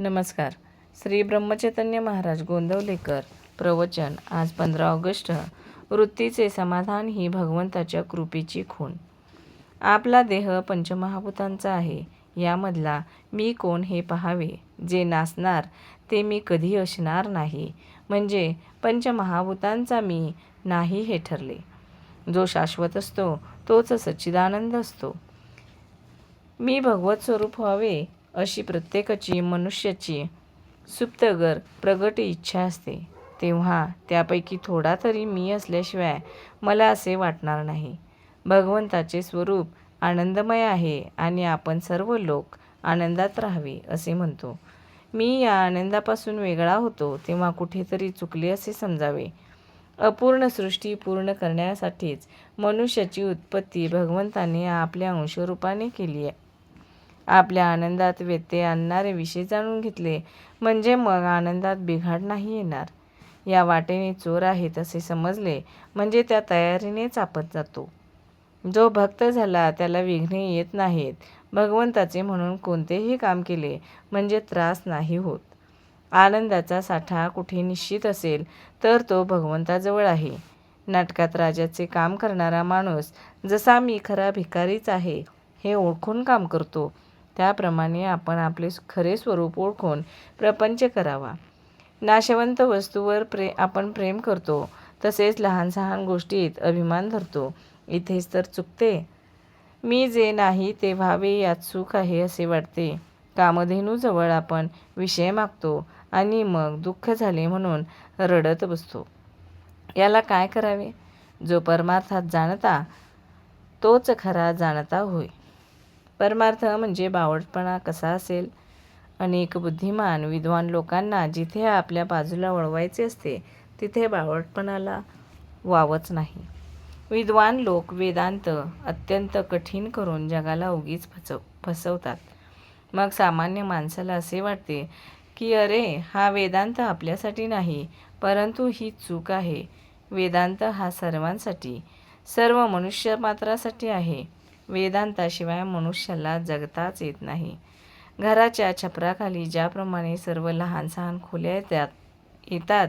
नमस्कार. श्री ब्रह्मचैतन्य महाराज गोंदवलेकर. प्रवचन. आज 15 ऑगस्ट. वृत्तीचे समाधान ही भगवंताच्या कृपेची खूण. आपला देह पंचमहाभूतांचा आहे. यामधला मी कोण हे पहावे. जे नासणार ते मी कधी असणार नाही, म्हणजे पंचमहाभूतांचा मी नाही हे ठरले. जो शाश्वत असतो तोच सच्चिदानंद असतो. मी भगवत स्वरूप व्हावे अशी प्रत्येकाची मनुष्याची सुप्तगर प्रगट इच्छा असते. तेव्हा त्यापैकी थोडा तरी मी असल्याशिवाय मला असे वाटणार नाही. भगवंताचे स्वरूप आनंदमय आहे आणि आपण सर्व लोक आनंदात राहावे असे म्हणतो. मी या आनंदापासून वेगळा होतो तेव्हा कुठेतरी चुकले असे समजावे. अपूर्ण सृष्टी पूर्ण करण्यासाठीच मनुष्याची उत्पत्ती भगवंताने आपल्या अंशरूपाने केली आहे. आपल्या आनंदात व्यत्यय आणणारे विषय जाणून घेतले म्हणजे मग आनंदात बिघाड नाही येणार. या वाटेने चोर आहेत असे समजले म्हणजे त्या तयारीनेच आपण जातो. जो भक्त झाला त्याला विघ्ने येत नाहीत. भगवंताचे म्हणून कोणतेही काम केले म्हणजे त्रास नाही होत. आनंदाचा साठा कुठे निश्चित असेल तर तो भगवंताजवळ आहे. नाटकात राजाचे काम करणारा माणूस जसा मी खरा भिकारीच आहे हे ओळखून काम करतो, त्याप्रमाणे आपण आपले खरे स्वरूप ओळखून प्रपंच करावा. नाशवंत वस्तूवर आपण प्रेम करतो, तसेच लहान सहान गोष्टीत अभिमान धरतो. इथेच तर चुकते. मी जे नाही ते व्हावे यात सुख आहे असे वाटते. कामधेनूजवळ आपण विषय मागतो आणि मग दुःख झाले म्हणून रडत बसतो. याला काय करावे? जो परमार्थात जाणता तोच खरा जाणता होय. परमार्थ म्हणजे बावटपणा कसा असेल? अनेक बुद्धिमान विद्वान लोकांना जिथे आपल्या बाजूला वळवायचे असते तिथे बावटपणाला वावच नाही. विद्वान लोक वेदांत अत्यंत कठीण करून जगाला उगीच फसवतात. मग सामान्य माणसाला असे वाटते की अरे, हा वेदांत आपल्यासाठी नाही, परंतु ही चूक आहे. वेदांत हा सर्वांसाठी, सर्व मनुष्यमात्रासाठी आहे. वेदांताशिवाय मनुष्याला जगताच येत नाही. घराच्या छपराखाली ज्याप्रमाणे सर्व लहान सहान खोल्या येतात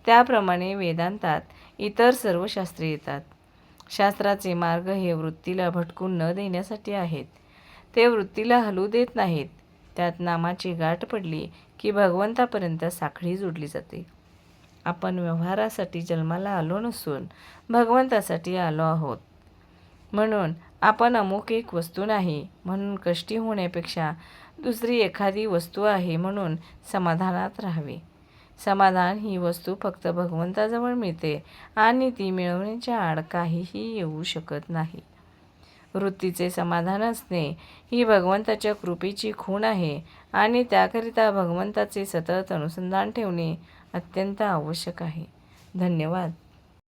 त्याप्रमाणे वेदांतात इतर सर्व शास्त्रे येतात. शास्त्राचे मार्ग हे वृत्तीला भटकून न देण्यासाठी आहेत. ते वृत्तीला हलू देत नाहीत. त्यात नामाची गाठ पडली की भगवंतापर्यंत साखळी जोडली जाते. आपण व्यवहारासाठी जन्माला आलो नसून भगवंतासाठी आलो आहोत. म्हणून आपण अमुक एक वस्तू नाही म्हणून कष्टी होण्यापेक्षा दुसरी एखादी वस्तू आहे म्हणून समाधानात राहावे. समाधान ही वस्तू फक्त भगवंताजवळ मिळते आणि ती मिळवण्याच्या आड काहीही येऊ शकत नाही. वृत्तीचे समाधान असणे ही भगवंताच्या कृपेची खूण आहे आणि त्याकरिता भगवंताचे सतत अनुसंधान ठेवणे अत्यंत आवश्यक आहे. धन्यवाद.